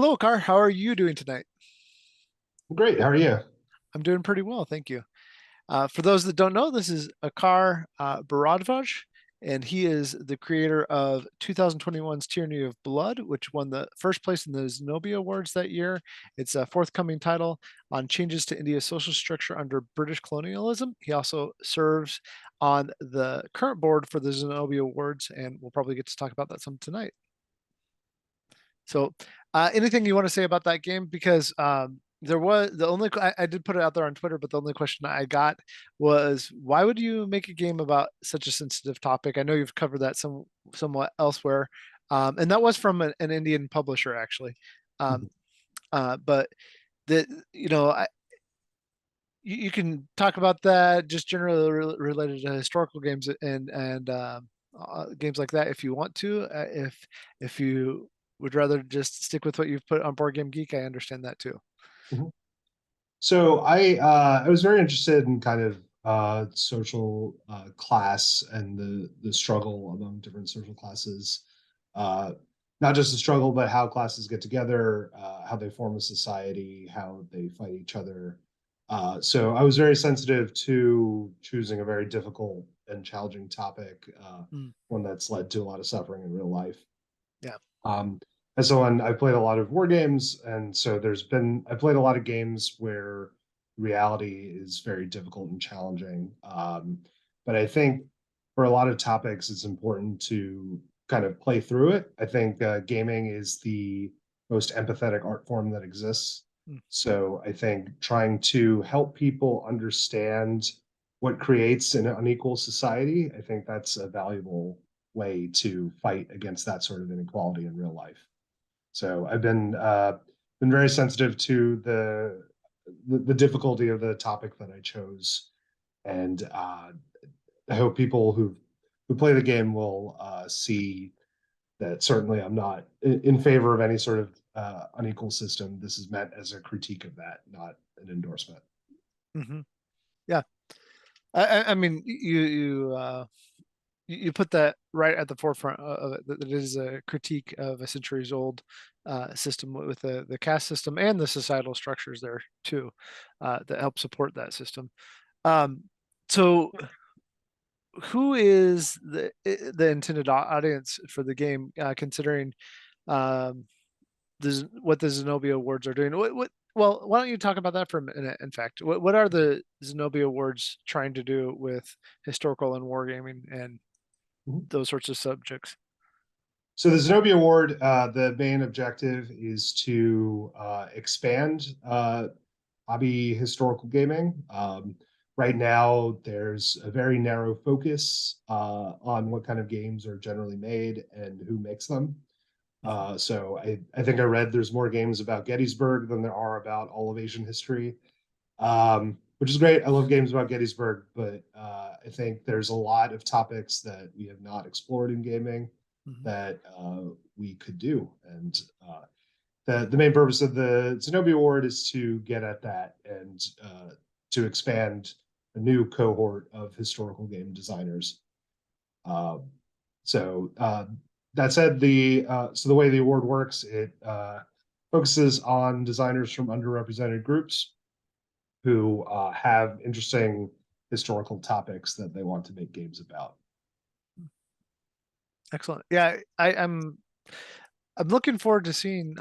Hello, Akar. How are you doing tonight? Great. How are you? I'm doing pretty well, thank you. For those that don't know, this is Akar Bharadvaj, and he is the creator of 2021's Tyranny of Blood, which won the first place in the Zenobia Awards that year. It's a forthcoming title on changes to India's social structure under British colonialism. He also serves on the current board for the Zenobia Awards, and we'll probably get to talk about that some tonight. So, anything you want to say about that game? Because there was the only I did put it out there on Twitter, but the only question I got was, why would you make a game about such a sensitive topic? I know you've covered that somewhat elsewhere, and that was from an Indian publisher actually. Um, Mhm. but the you know I, you can talk about that just generally related to historical games and games like that if you want to. If you would rather just stick with what you've put on Board Game Geek, I understand that too. Mhm. So I was very interested in kind of social class and the struggle among different social classes. Uh, Not just the struggle, but how classes get together, how they form a society, how they fight each other. So I was very sensitive to choosing a very difficult and challenging topic, Mm, one that's led to a lot of suffering in real life. yeah. Um, as someone, I played a lot of war games, and so I played a lot of games where reality is very difficult and challenging. But I think for a lot of topics, it's important to kind of play through it. I think gaming is the most empathetic art form that exists. Mm, So I think trying to help people understand what creates an unequal society, I think that's a valuable way to fight against that sort of inequality in real life. So I've been very sensitive to the difficulty of the topic that I chose, and I hope people who play the game will see that certainly I'm not in favor of any sort of unequal system. This is meant as a critique of that, not an endorsement. hmm Yeah. I mean, you put that right at the forefront of it. That it is a critique of a centuries old system with the caste system and the societal structures there too that help support that system. Um, so who is the intended audience for the game, considering um, what the Zenobia Awards are doing? Well, why don't you talk about that for a minute? In fact, what are the Zenobia Awards trying to do with historical and wargaming and Mhm. those sorts of subjects? So the Zenobia Award, the main objective is to expand hobby historical gaming. Right now, there's a very narrow focus on what kind of games are generally made and who makes them. Mhm. I think I read there's more games about Gettysburg than there are about all of Asian history, which is great. I love games about Gettysburg, but I think there's a lot of topics that we have not explored in gaming Mhm. that we could do. And the main purpose of the Zenobia Award is to get at that and to expand a new cohort of historical game designers. Um, so that said, the way the award works, it focuses on designers from underrepresented groups who have interesting historical topics that they want to make games about. Excellent. Yeah, I'm looking forward to seeing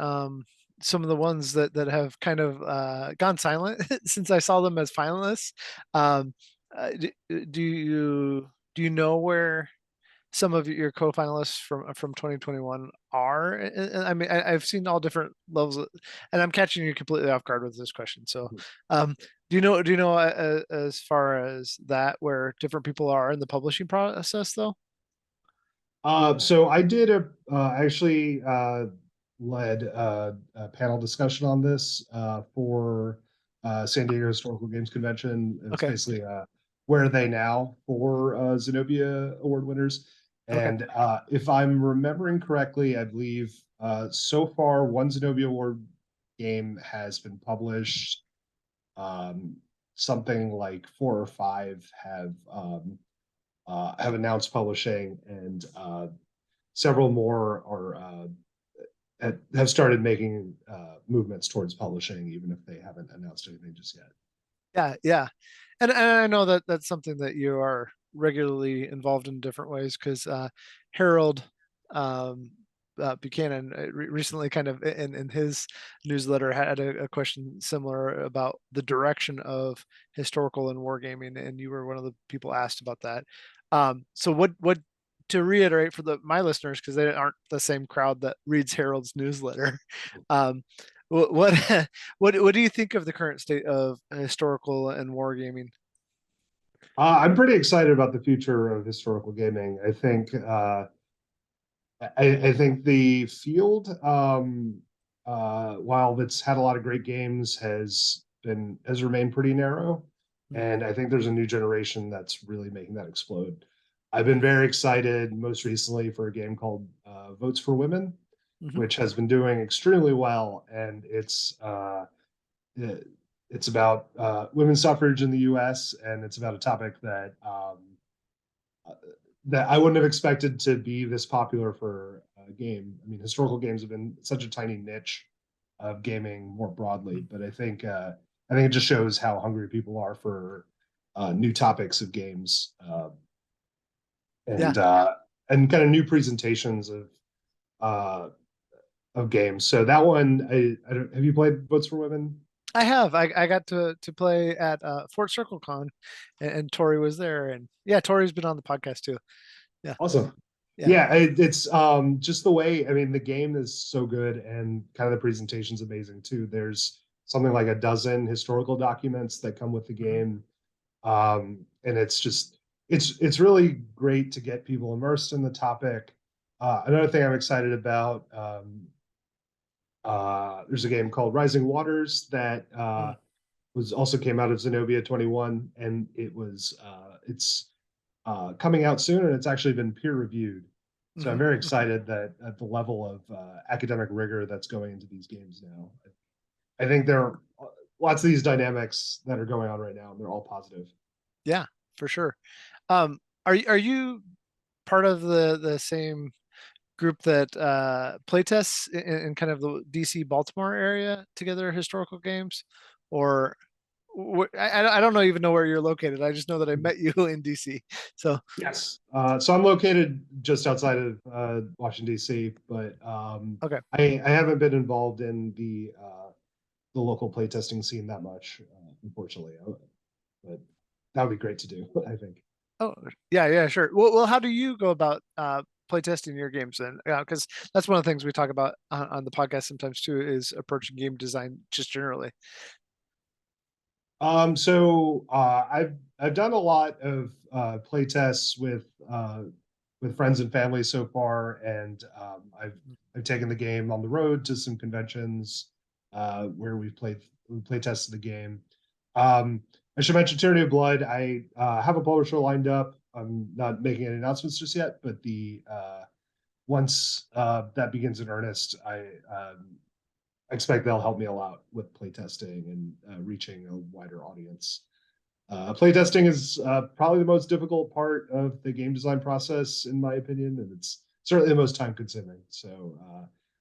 some of the ones that have kind of gone silent since I saw them as finalists. Um, do you know where some of your co-finalists from 2021 are? I mean, I've seen all different levels, and I'm catching you completely off guard with this question. So, um, do you know as far as that where different people are in the publishing process though? So I did actually led a panel discussion on this for San Diego Historical Games Convention. It's Okay, basically where are they now for Zenobia Award winners. okay. And if I'm remembering correctly, I believe so far one Zenobia Award game has been published. Um, Something like four or five have announced publishing, and several more are have started making movements towards publishing, even if they haven't announced anything just yet. Yeah, yeah. And I know that that's something that you are regularly involved in different ways because Harold um, Buchanan recently kind of in his newsletter had a question similar about the direction of historical and wargaming, and you were one of the people asked about that. So what to reiterate for my listeners, because they aren't the same crowd that reads Harold's newsletter. Um, what what do you think of the current state of historical and wargaming? I'm pretty excited about the future of historical gaming. I think the field, while it's had a lot of great games, has remained pretty narrow, and I think there's a new generation that's really making that explode. I've been very excited most recently for a game called Votes for Women, Mm-hmm. which has been doing extremely well, and it's about women's suffrage in the U.S. and it's about a topic that I wouldn't have expected to be this popular for a game. I mean, historical games have been such a tiny niche of gaming more broadly, but I think it just shows how hungry people are for new topics of games Yeah, and and kind of new presentations uh, of games. So that one, I don't, have you played Votes for Women? I have. I got to play at Fort Circle Con, and Tori was there, and yeah, Tori's been on the podcast too. Yeah, Awesome. yeah. Yeah, it's just the way, I mean, the game is so good and kind of the presentation's amazing too. There's something like a dozen historical documents that come with the Mhm. game. And it's just it's really great to get people immersed in the topic. Another thing I'm excited about, there's a game called Rising Waters that Mm. was also came out of Zenobia 21, and it's coming out soon, and it's actually been peer reviewed. So I'm Mhm. very Mhm. excited that at the level of academic rigor that's going into these games now. I think there are lots of these dynamics that are going on right now, and they're all positive. Yeah, for sure. Are you part of the same group that playtests in kind of the DC Baltimore area together historical games, or I don't know even know where you're located. I just know that I met you in DC. So Yes. So I'm located just outside of Washington D.C., but okay. I haven't been involved in the local playtesting scene that much, unfortunately. But that would be great to do, I think. Oh, yeah, yeah, sure. Well, how do you go about playtesting your games then? Because that's one of the things we talk about on the podcast sometimes too, is approaching game design just generally. I've done a lot of play tests with friends and family so far, and I've taken the game on the road to some conventions where we play tested the game. I should mention Tyranny of Blood. I have a publisher lined up. I'm not making any announcements just yet, but the once that begins in earnest, I expect they'll help me a lot with playtesting and reaching a wider audience. Playtesting is probably the most difficult part of the game design process, in my opinion, and it's certainly the most time consuming. So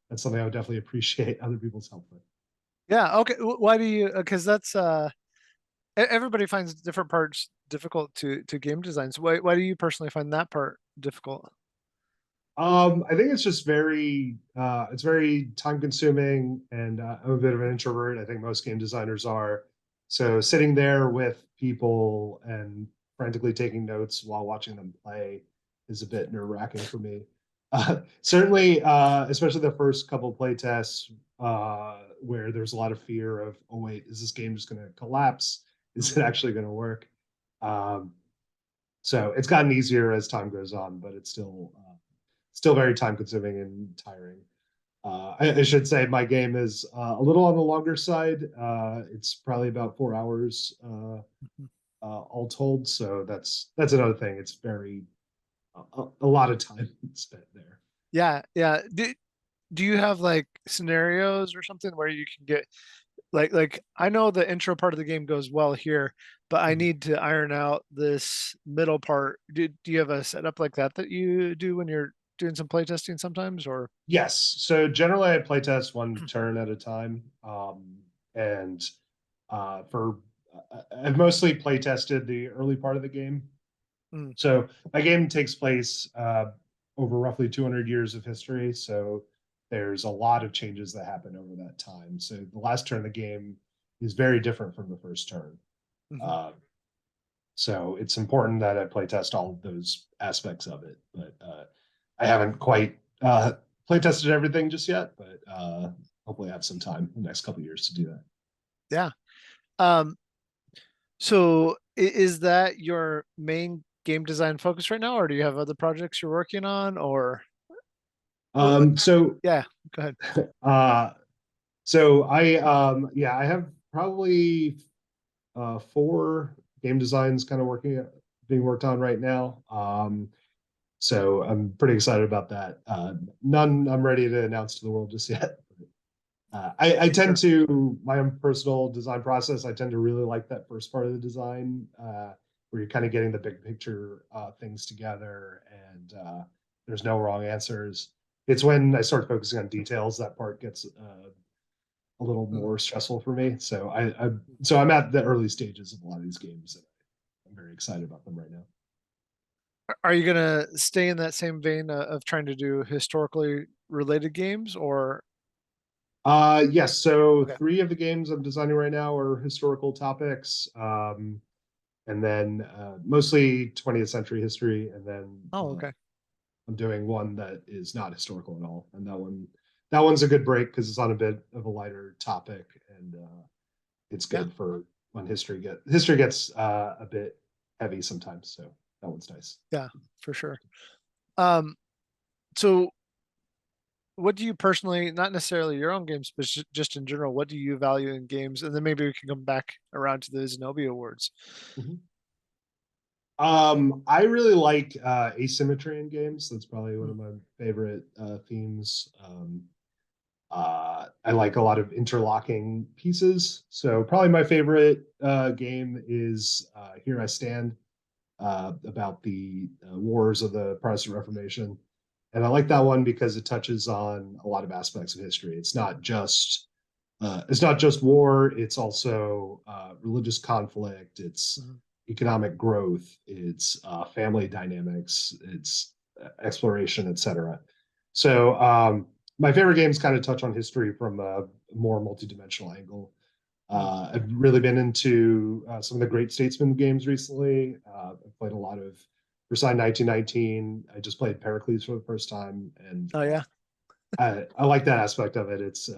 that's something I would definitely appreciate other people's help with. Yeah, okay. Why do you? Because that's everybody finds different parts difficult to game design. So why do you personally find that part difficult? I think it's very time consuming, and I'm a bit of an introvert. I think most game designers are. So sitting there with people and frantically taking notes while watching them play is a bit nerve wracking for me. Certainly, especially the first couple play tests where there's a lot of fear of, oh wait, is this game just going to collapse? Is it Mhm. actually going to work? Um, so it's gotten easier as time goes on, but it's still very time consuming and tiring. I should say my game is a little on the longer side. It's probably about 4 hours all told. So that's another thing. It's very a lot of time spent there. Yeah, yeah. Do you have like scenarios or something where you can get like I know the intro part of the game goes well here, but I Mhm. need to iron out this middle part. Do you have a setup like that that you do when you're doing some playtesting sometimes, or? Yes. So generally I play test one turn at a time. And for I've mostly play tested the early part of the game. Mm, So my game takes place over roughly 200 years of history. So there's a lot of changes that happen over that time. So the last turn of the game is very different from the first turn. mhm. Uh, so it's important that I play test all of those aspects of it. But I haven't quite play tested everything just yet, but hopefully I have some time in the next couple of years to do that. Yeah. Um, so is that your main game design focus right now, or do you have other projects you're working on, or what? So Yeah, go ahead. uh, so yeah, I have probably four game designs kind of being worked on right now. So I'm pretty excited about that. None I'm ready to announce to the world just yet. I tend Sure. to my own personal design process. I tend to really like that first part of the design, where you're kind of getting the big picture things together, and there's no wrong answers. It's when I start focusing on details that part gets a little Mm. more stressful for me. So so I'm at the early stages of a lot of these games, and I'm very excited about them right now. Are you gonna stay in that same vein of trying to do historically related games, or? Yes. So Okay. three of the games I'm designing right now are historical topics, and then mostly 20th century history, and then Oh, okay. I'm doing one that is not historical at all, and that one's a good break because it's on a bit of a lighter topic, and it's Yeah, good for when history gets a bit heavy sometimes. So that one's nice. yeah, for sure. Um, so what do you personally, not necessarily your own games, but just in general, what do you value in games? And then maybe we can come back around to the Zenobia Awards. Mhm. I really like asymmetry in games. That's probably one Mm. of my favorite themes. I like a lot of interlocking pieces. So probably my favorite game is Here I Stand, about the wars of the Protestant Reformation. And I like that one because it touches on a lot of aspects of history. It's not just war. It's also religious conflict. It's Mhm. economic growth. It's family dynamics. It's exploration, etc. So my favorite games kind of touch on history from a more multidimensional angle. Mm. I've really been into some of the great statesman games recently. I've played a lot of Versailles 1919. I just played Pericles for the first time, and Oh yeah. I like that aspect of it. It's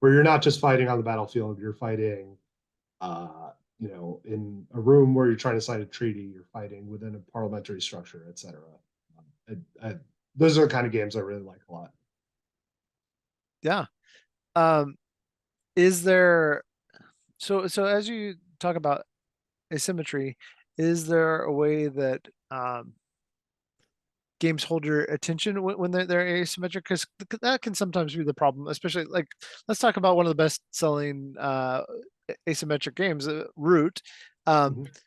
where you're not just fighting on the battlefield, you're fighting, in a room where you're trying to sign a treaty, you're fighting within a parliamentary structure, etc. Those are the kind of games I really like a lot. Yeah. Um, is there, so as you talk about asymmetry, is there a way that games hold your attention when they're asymmetric? Because that can sometimes be the problem, especially like, let's talk about one of the best selling asymmetric games, Root. Um, Mhm.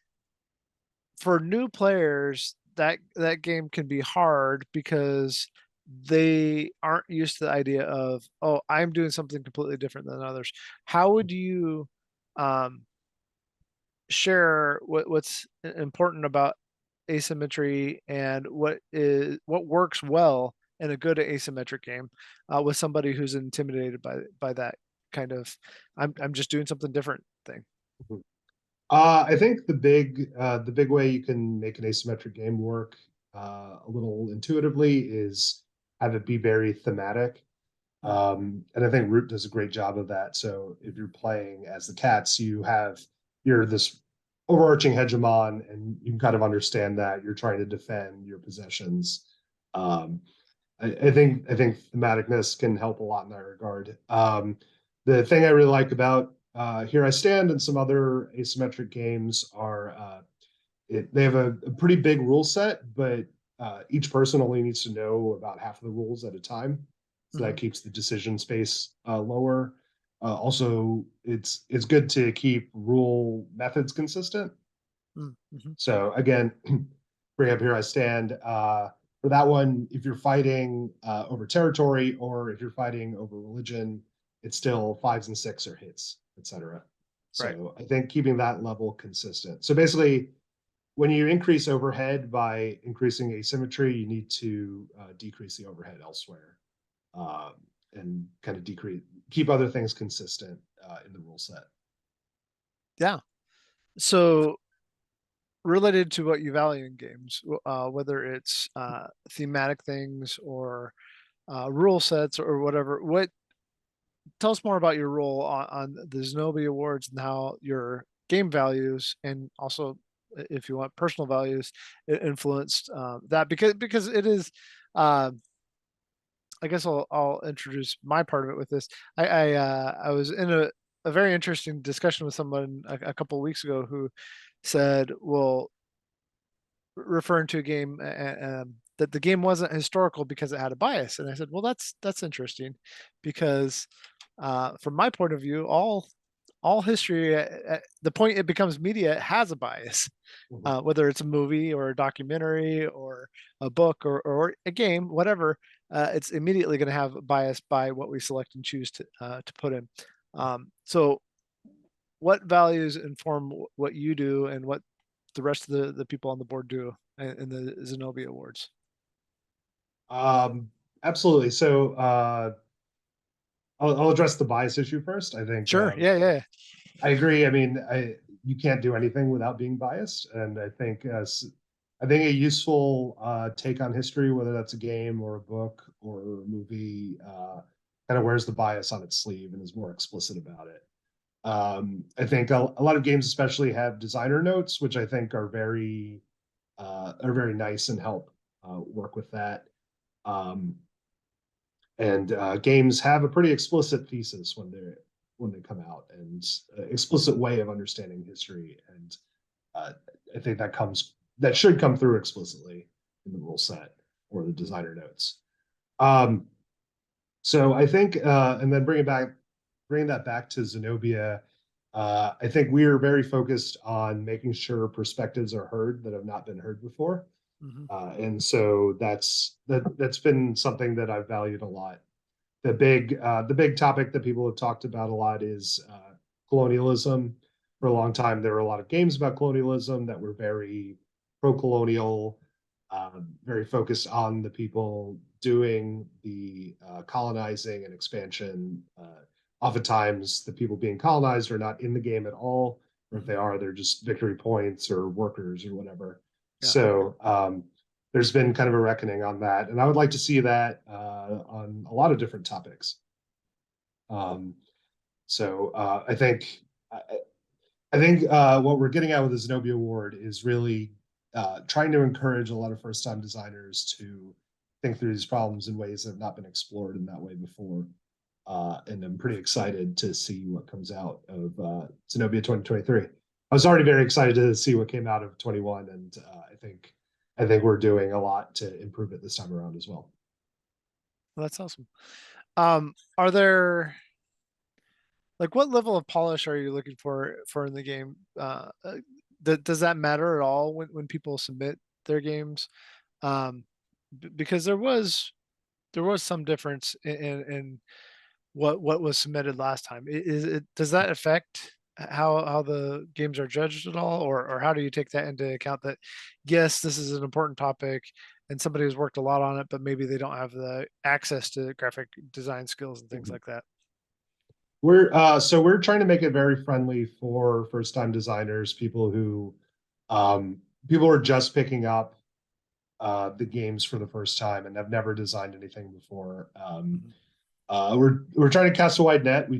for new players, that game can be hard because they aren't used to the idea of, oh, I'm doing something completely different than others. How would you um, share what's important about asymmetry and what works well in a good asymmetric game with somebody who's intimidated by that kind of, I'm just doing something different thing? I think the big way you can make an asymmetric game work a little intuitively is have it be very thematic. Mm, And I think Root does a great job of that. So if you're playing as the cats, you're this overarching hegemon, and you can kind of understand that you're trying to defend your possessions. Um, I think thematicness can help a lot in that regard. The thing I really like about Here I Stand and some other asymmetric games are they have a pretty big rule set, but each person only needs to know about half of the rules at a time. So that mhm, keeps the decision space lower. Also, it's good to keep rule methods consistent. mhm. So again, bring up Here I Stand. For that one, if you're fighting over territory or if you're fighting over religion, it's still fives and six or hits, etc. Right. So I think keeping that level consistent. So basically, when you increase overhead by increasing asymmetry, you need to decrease the overhead elsewhere, um, and kind of keep other things consistent in the rule set. Yeah. So related to what you value in games, whether it's thematic things or rule sets or whatever, what tell us more about your role on the Zenobia Awards and how your game values and also, if you want, personal values influenced that, because it is. Uh, I guess I'll introduce my part of it with this. I was in a very interesting discussion with someone a couple of weeks ago who said, well, referring to a game, that the game wasn't historical because it had a bias, and I said, well, that's interesting, because from my point of view, all history, at the point it becomes media, has a bias, Mhm. whether it's a movie or a documentary or a book or a game, whatever. It's immediately going to have a bias by what we select and choose to put in. So what values inform what you do and what the rest of the people on the board do in the Zenobia Awards? Um, Absolutely. So I'll address the bias issue first. I think Sure. Yeah. Yeah. I agree. I mean, you can't do anything without being biased, and I think a useful take on history, whether that's a game or a book or a movie, kind of wears the bias on its sleeve and is more explicit about it. I think a lot of games, especially, have designer notes, which I think are very nice and help work with that. Um, and games have a pretty explicit thesis when they come out, and explicit way of understanding history, and uh, I think that should come through explicitly in the rule set or the designer notes. um, so I think, and then bringing that back to Zenobia, I think we are very focused on making sure perspectives are heard that have not been heard before. Hmm. And so that's been something that I've valued a lot. The big topic that people have talked about a lot is colonialism. For a Hmm. long time, there were a lot of games about colonialism that were very pro-colonial, very focused on the people doing the colonizing and expansion. Oftentimes, the people being colonized are not in the game at all, or if Hmm. they are, they're just victory points or workers or whatever. Yeah. So there's been kind of a reckoning on that, and I would like to see that on a lot of different topics. Um, so I think what we're getting at with the Zenobia Award is really trying to encourage a lot of first-time designers to think through these problems in ways that have not been explored in that way before. And I'm pretty excited to see what comes out of Zenobia 2023. I was already very excited to see what came out of 21, and I think we're doing a lot to improve it this time around as well. Well, that's awesome. Are there, like, what level of polish are you looking for in the game? Does that matter at all when people submit their games? Um, because there was some difference in what was submitted last time. Does that affect how the games are judged at all, or how do you take that into account, that yes, this is an important topic and somebody has worked a lot on it, but maybe they don't have the access to graphic design skills and things Mhm. like that? We're trying to make it very friendly for first time designers, um, people who are just picking up the games for the first time and have never designed anything before. Mhm. We're trying to cast a wide net. They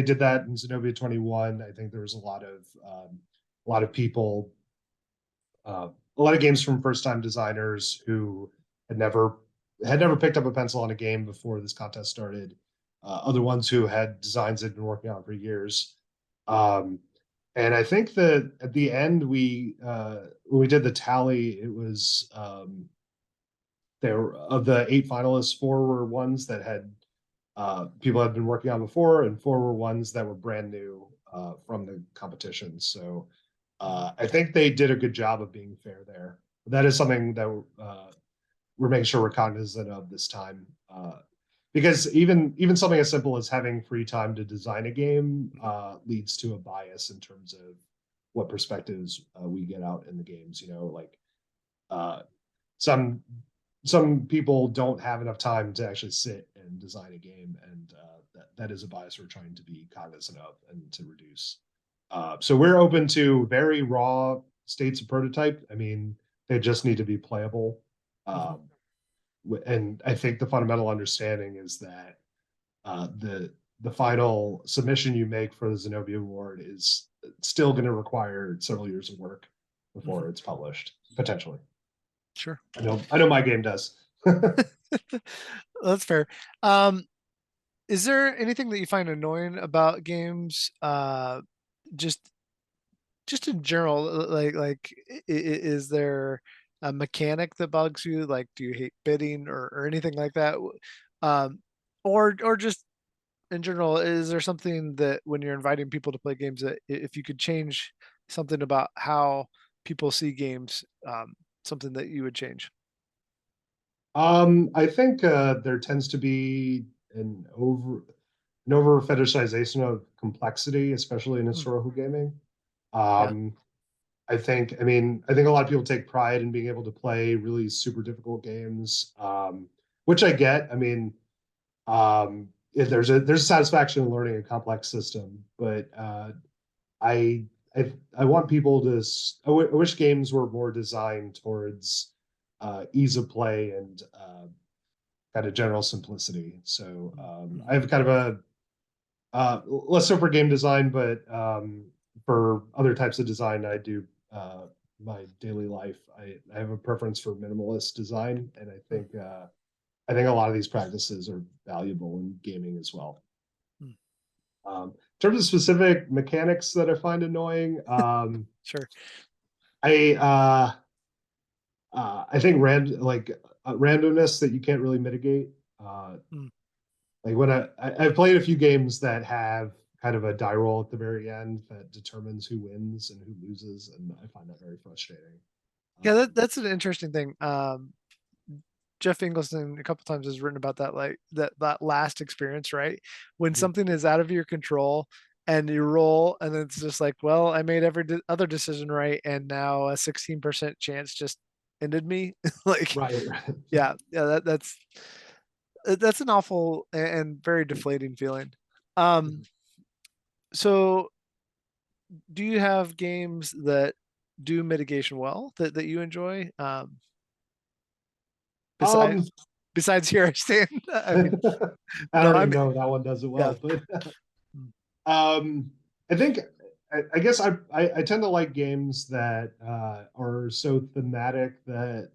did that in Zenobia 21. I think there was a lot of people, a lot of games from first time designers who had never had never picked up a pencil on a game before this contest started. Other ones who had designs they'd been working on for years. Um, and I think that at the end, when we did the tally, it was there of the 8 finalists, 4 were ones that had people had been working on before, and 4 were ones that were brand new from the competition. So Mhm. I think they did a good job of being fair there. That is something that we're making sure we're cognizant of this time. Because even something as simple as having free time to design a game leads to a bias in terms of what perspectives we get out in the games. Like uh, some some people don't have enough time to actually sit and design a game, and that is a bias we're trying to be cognizant of and to reduce. So we're open to very raw states of prototype. I mean, they just need to be playable. Mhm. Um, and I think the fundamental understanding is that the final submission you make for the Zenobia Award is still going to require several years of work Mhm. before it's published, potentially. Sure. I know my game does. That's fair. Um, is there anything that you find annoying about games? Just just in general, like is there a mechanic that bugs you? Like, do you hate bidding or anything like that? Um, or just in general, is there something that when you're inviting people to play games that if you could change something about how people see games, something that you would change? I think there tends to be an over fetishization of complexity, especially in Hmm. historical gaming. Yeah. Um, I think a lot of people take pride in being able to play really super difficult games, which I get. I mean, there's a satisfaction in learning a complex system, but I I want people to. I wish games were more designed towards ease of play and kind of general simplicity. So I Mhm. have kind of a less so for game design, but for other types of design, I do my daily life. I have a preference for minimalist design, and I think a lot of these practices are valuable in gaming as well. Mhm. In terms of specific mechanics that I find annoying, Sure. I I think randomness that you can't really mitigate. Uh, Mm. like when I've played a few games that have kind of a die roll at the very end that determines who wins and who loses, and I find that very frustrating. Yeah, Um, that's an interesting thing. Jeff Ingleson a couple times has written about that, like that last experience, right? When mhm. something is out of your control and you roll, and it's just like, well, I made every other decision right, and now a 16% chance just ended me. Like, Right, right. yeah, that's an awful and very deflating feeling. Um, so do you have games that do mitigation well that you enjoy? Um, Besides here I stand. I mean, I no, don't I'm even know if that one does it yeah. well, but I think I guess I tend to like games that are so thematic that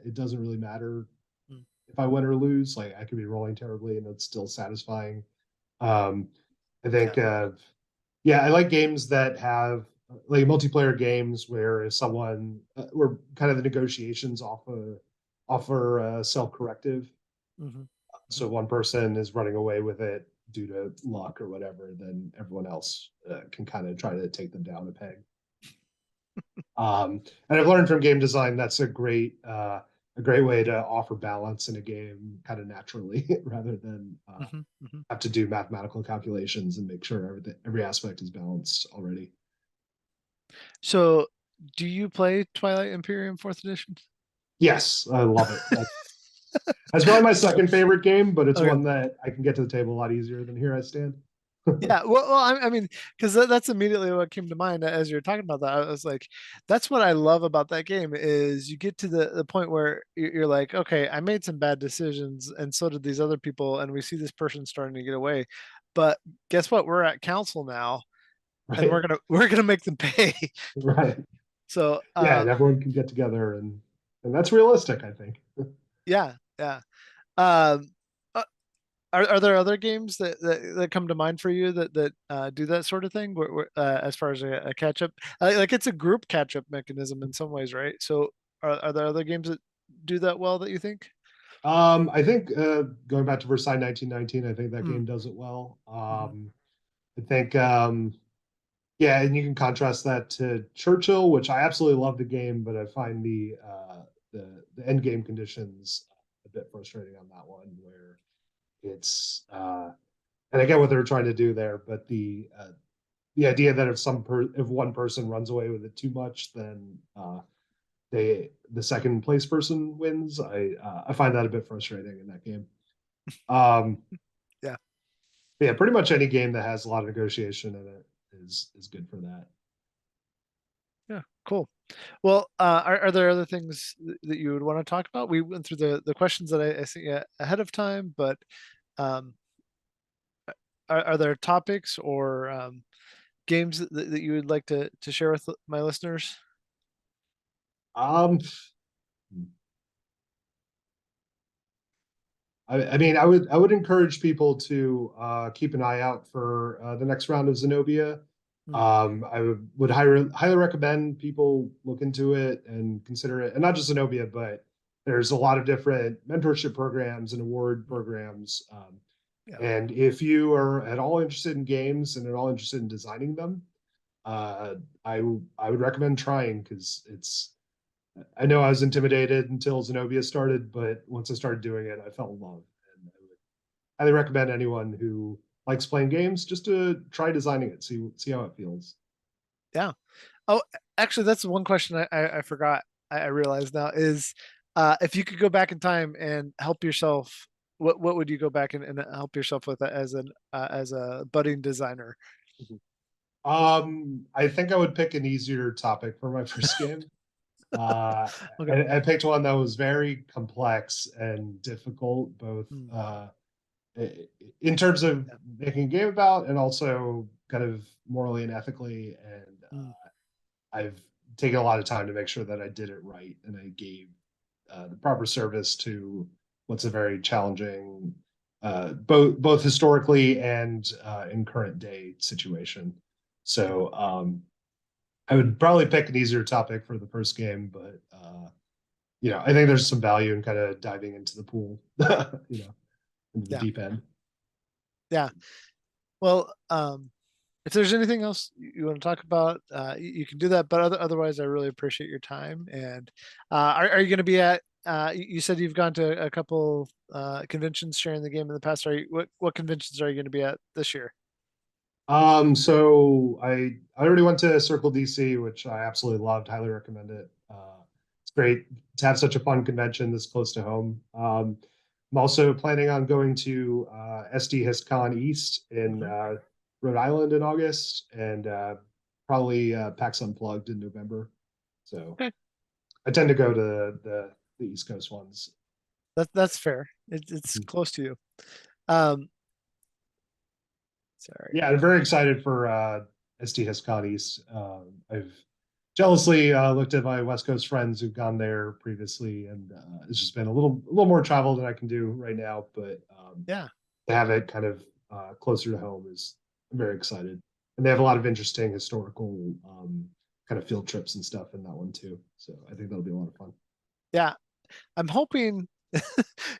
it doesn't really matter Mm. if I win or lose. Like I could be rolling terribly and it's still satisfying. Um, I Yeah. think yeah, I like games that have like multiplayer games where where kind of the negotiations offer self-corrective. Hmm. Hmm. So one person is running away with it due to luck or whatever, then everyone else can kind of try to take them down a peg. And I've learned from game design that's a great way to offer balance in a game kind of naturally rather than Hmm. Hmm. have to do mathematical calculations and make sure every aspect is balanced already. So, do you play Twilight Imperium Fourth Edition? Yes, I love it. That's probably my second favorite game, but it's Okay. one that I can get to the table a lot easier than Here I Stand. Yeah. Well, I mean, because that's immediately what came to mind as you're talking about that. I was like, that's what I love about that game is you get to the point where you're like, okay, I made some bad decisions, and so did these other people, and we see this person starting to get away. But guess what? We're at council now, and Right, we're gonna make them pay. right. So, Yeah, and everyone can get together and that's realistic, I think. yeah, yeah. Um, uh, are there other games that come to mind for you that do that sort of thing? As far as a catch up, like it's a group catch up mechanism in some ways, right? So, are there other games that do that well that you think? I think going back to Versailles 1919, I think that Mm, game does it well. mhm, I think yeah, and you can contrast that to Churchill, which I absolutely love the game, but I find the end game conditions bit frustrating on that one, where it's and I get what they're trying to do there, but the idea that if one person runs away with it too much, then the second place person wins. I find that a bit frustrating in that game. Um, Yeah. yeah, pretty much any game that has a lot of negotiation in it is good for that. Yeah, cool. Well, are there other things that you would want to talk about? We went through the questions that I sent you ahead of time, but um, are there topics or games that you would like to share with my listeners? Um, I mean, I would encourage people to keep an eye out for the next round of Zenobia. Hmm. I would highly recommend people look into it and consider it, and not just Zenobia, but there's a lot of different mentorship programs and award programs. Yeah. And if you are at all interested in games and at all interested in designing them, uh, I would recommend trying, because it's. I know I was intimidated until Zenobia started, but once I started doing it, I fell in love. And I would highly recommend anyone who likes playing games just to try designing it, see how it feels. Yeah. Oh, actually, that's one question I forgot. I realized now is if you could go back in time and help yourself, what would you go back and help yourself with as a budding designer? I think I would pick an easier topic for my first game. Uh, Okay. I picked one that was very complex and difficult, both Mm, in terms of yeah. making a game about, and also kind of morally and ethically. And Mm, I've taken a lot of time to make sure that I did it right, and I gave the proper service to what's a very challenging, both historically and in current day situation. mhm. So I would probably pick an easier topic for the first game, but I think there's some value in kind of diving into the pool, into the Yeah. deep end. Yeah. Well, if there's anything else you want to talk about, you can do that. But otherwise, I really appreciate your time. And are you going to be at? You said you've gone to a couple conventions sharing the game in the past. What conventions are you going to be at this year? So I already went to Circle DC, which I absolutely loved. Highly recommend it. It's great to have such a fun convention this close to home. I'm also planning on going to SD HistCon East in Hmm. Rhode Island in August, and probably PAX Unplugged in November. So Okay, I tend to go to the East Coast ones. that's fair. It's close to you. Um, sorry. Yeah, I'm very excited for SD HistCon East. I've jealously looked at my West Coast friends who've gone there previously, and it's just been a little more travel than I can do right now. But Yeah. to have it kind of closer to home is I'm very excited, and they have a lot of interesting historical kind of field trips and stuff in that one too. So I think that'll be a lot of fun. Yeah. I'm hoping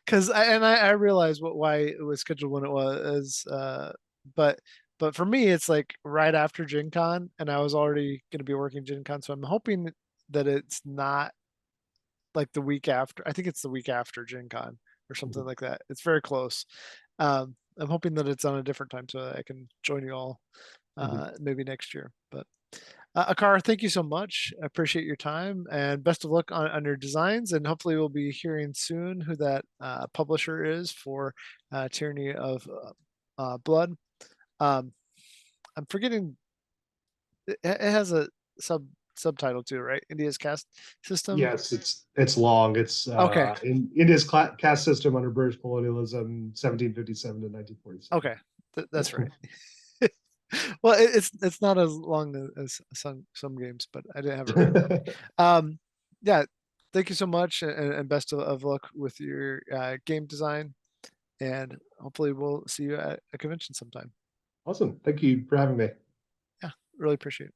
because I realize why it was scheduled when it was, but for me it's like right after Gen Con, and I was already going to be working Gen Con, so I'm hoping that it's not like the week after. I think it's the week after Gen Con or something Mhm. like that. It's very close. I'm hoping that it's on a different time so that I can join you all Mhm. maybe next year. But Akar, thank you so much. I appreciate your time and best of luck on your designs. And hopefully, we'll be hearing soon who that publisher is for Tyranny of Blood. Um, I'm forgetting, it has a subtitle too, right? India's caste system. Yes, it's long. It's Okay. in India's caste system under British colonialism, 1757 to 1947. Okay. That's right. Well, it's not as long as some games, but I didn't have it right. Um, yeah. Thank you so much, and best of luck with your game design. And hopefully we'll see you at a convention sometime. Awesome. Thank you for having me. Yeah, really appreciate it.